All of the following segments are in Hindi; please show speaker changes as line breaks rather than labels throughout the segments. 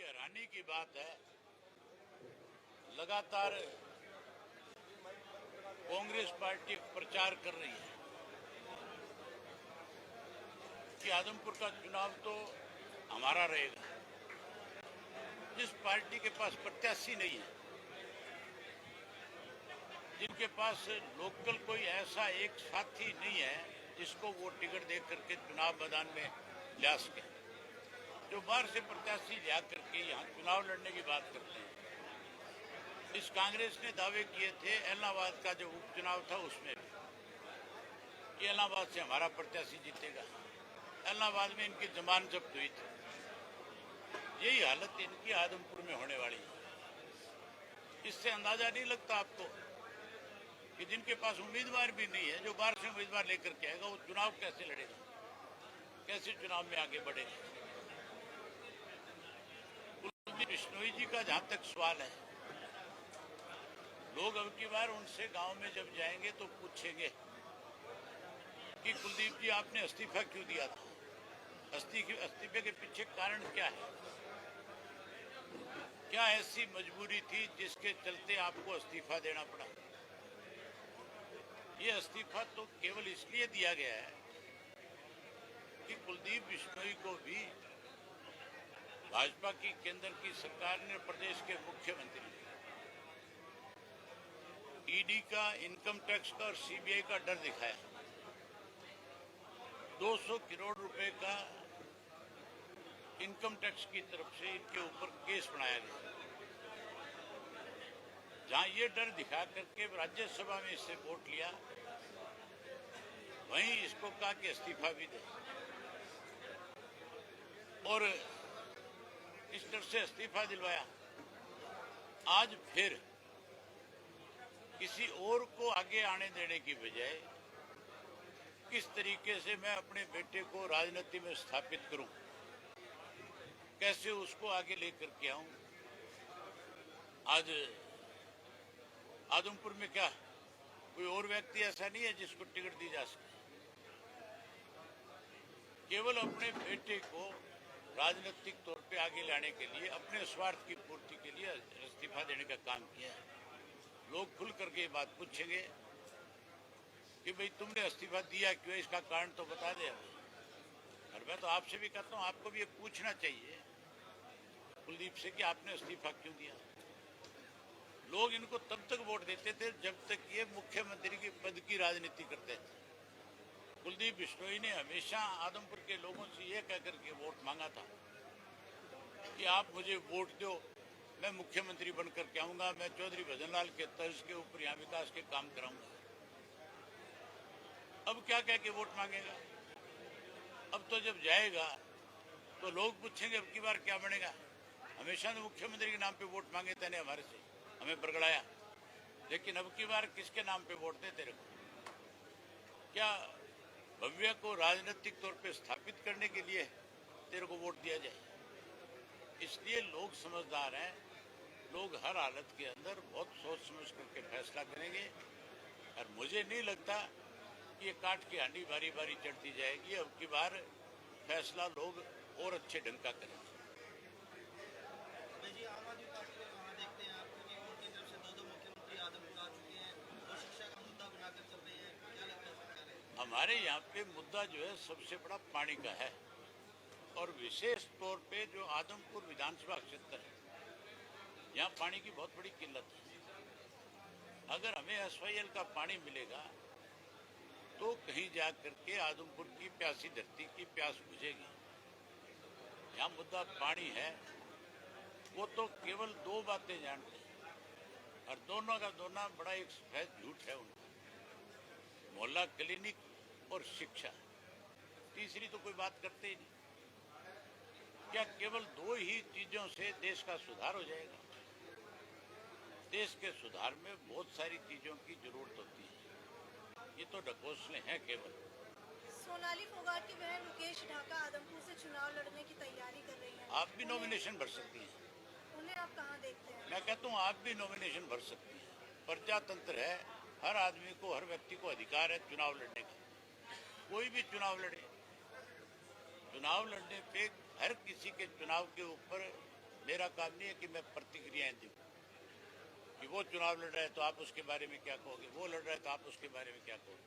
हैरानी की बात है, लगातार कांग्रेस पार्टी प्रचार कर रही है कि आदमपुर का चुनाव तो हमारा रहेगा। जिस पार्टी के पास प्रत्याशी नहीं है, जिनके पास लोकल कोई ऐसा एक साथी नहीं है जिसको वो टिकट दे करके चुनाव मैदान में ला सके, जो बाहर से प्रत्याशी ला करके यहाँ चुनाव लड़ने की बात करते हैं। इस कांग्रेस ने दावे किए थे इलाहाबाद का जो उपचुनाव था उसमें भी कि इलाहाबाद से हमारा प्रत्याशी जीतेगा। इलाहाबाद में इनकी जमानत जब्त हुई थी। यही हालत इनकी आदमपुर में होने वाली है। इससे अंदाजा नहीं लगता आपको कि जिनके पास उम्मीदवार भी नहीं है, जो बाहर से उम्मीदवार लेकर के आएगा, वो चुनाव कैसे लड़ेगा, कैसे चुनाव में आगे बढ़ेगा। कुलदीप बिश्नोई जी का जहां तक सवाल है, लोग अब की बार उनसे गांव में जब जाएंगे तो पूछेंगे कि कुलदीप जी आपने इस्तीफा क्यों दिया था, इस्तीफे के पीछे कारण क्या है, क्या ऐसी मजबूरी थी जिसके चलते आपको इस्तीफा देना पड़ा। ये इस्तीफा तो केवल इसलिए दिया गया है कि कुलदीप बिश्नोई को भी भाजपा की केंद्र की सरकार ने, प्रदेश के मुख्यमंत्री ईडी का, इनकम टैक्स का और सीबीआई का डर दिखाया। 200 करोड़ रुपए का इनकम टैक्स की तरफ से इनके ऊपर केस बनाया गया। जहां ये डर दिखा करके राज्यसभा में इससे वोट लिया, वहीं इसको कहा कि इस्तीफा भी दे, और इस डर से इस्तीफा दिलवाया। आज फिर किसी और को आगे आने देने की बजाय किस तरीके से मैं अपने बेटे को राजनीति में स्थापित करूं, कैसे उसको आगे लेकर के आऊं। आज आदमपुर में क्या कोई और व्यक्ति ऐसा नहीं है जिसको टिकट दी जा सके। केवल अपने बेटे को राजनीतिक तौर पे आगे लाने के लिए, अपने स्वार्थ की पूर्ति के लिए इस्तीफा देने का काम किया है। लोग खुल करके ये बात पूछेंगे कि भाई तुमने इस्तीफा दिया क्यों, इसका कारण तो बता दे। और मैं तो आपसे भी कहता हूं, आपको भी ये पूछना चाहिए कुलदीप से कि आपने इस्तीफा क्यों दिया। लोग इनको तब तक वोट देते थे जब तक ये मुख्यमंत्री के पद की राजनीति करते थे। कुलदीप बिश्नोई ने हमेशा आदमपुर के लोगों से ये कहकर के वोट मांगा था कि आप मुझे वोट दो, मैं मुख्यमंत्री बनकर के आऊंगा, मैं चौधरी भजनलाल के तर्ज के ऊपर यहाँ विकास के काम कराऊंगा। अब क्या कह के वोट मांगेगा। अब तो जब जाएगा तो लोग पूछेंगे अब की बार क्या बनेगा। हमेशा तो मुख्यमंत्री के नाम पे वोट मांगे थे हमारे से, हमें बरगड़ाया, लेकिन अब की बार किसके नाम पे वोट दे तेरे को। क्या भव्य को राजनीतिक तौर पे स्थापित करने के लिए तेरे को वोट दिया जाए। इसलिए लोग समझदार हैं, लोग हर हालत के अंदर बहुत सोच समझ करके फैसला करेंगे। और मुझे नहीं लगता कि ये काट की हांडी बारी बारी चढ़ती जाएगी। अब की बार फैसला लोग और अच्छे ढंग का करेंगे।
आम आदमी पार्टी को कहाँ देखते हैं आप, क्योंकि उनकी तरफ से दो मुख्यमंत्री आदमपुर आ चुके हैं और शिक्षा का मुद्दा बनाकर चल रहे हैं, क्या लगता है सरकार?
हमारे यहाँ पे मुद्दा जो है सबसे बड़ा पानी का है, और विशेष तौर पे जो आदमपुर विधानसभा क्षेत्र है, यहाँ पानी की बहुत बड़ी किल्लत है। अगर हमें एसवाईएल का पानी मिलेगा तो कहीं जा करके आदमपुर की प्यासी धरती की प्यास बुझेगी। यहाँ मुद्दा पानी है। वो तो केवल दो बातें जानते हैं, और दोनों का दोनों बड़ा एक सफेद झूठ है उनका, मोहल्ला क्लिनिक और शिक्षा। तीसरी तो कोई बात करते ही नहीं। क्या केवल दो ही चीजों से देश का सुधार हो जाएगा? देश के सुधार में बहुत सारी चीजों की जरूरत होती है। ये तो ढकोसले हैं केवल।
सोनाली फोगाट की बहन मुकेश ढाका आदमपुर से चुनाव लड़ने की तैयारी कर रही हैं।
आप भी नॉमिनेशन भर सकती हैं।
उन्हें आप कहां देखते हैं?
मैं कहता हूँ आप भी नॉमिनेशन भर सकती हैं। प्रजातंत्र है, हर आदमी को, हर व्यक्ति को अधिकार है चुनाव लड़ने का। कोई भी चुनाव लड़े। चुनाव लड़ने पे हर किसी के चुनाव के ऊपर मेरा काम नहीं है कि मैं प्रतिक्रियाएं दूं कि वो चुनाव लड़ रहे हैं तो आप उसके बारे में क्या कहोगे, वो लड़ रहे हैं तो आप उसके बारे में क्या कहोगे।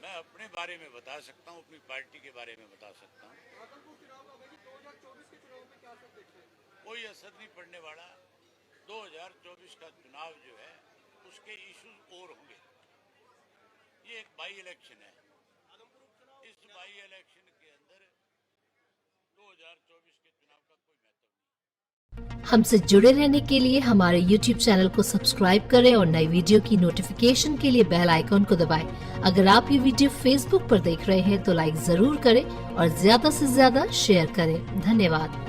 मैं अपने बारे में बता सकता हूँ, अपनी पार्टी के बारे में बता सकता हूँ। कोई असर नहीं पड़ने वाला। 2024 का चुनाव जो है उसके इश्यूज और होंगे। ये एक बाई इलेक्शन है। इस बाई इलेक्शन के अंदर 2024 के चुनाव का कोई महत्व नहीं।
हमसे जुड़े रहने के लिए हमारे YouTube चैनल को सब्सक्राइब करें और नई वीडियो की नोटिफिकेशन के लिए बेल आइकॉन को दबाएं। अगर आप ये वीडियो Facebook पर देख रहे हैं तो लाइक जरूर करें और ज्यादा से ज्यादा शेयर करें। धन्यवाद।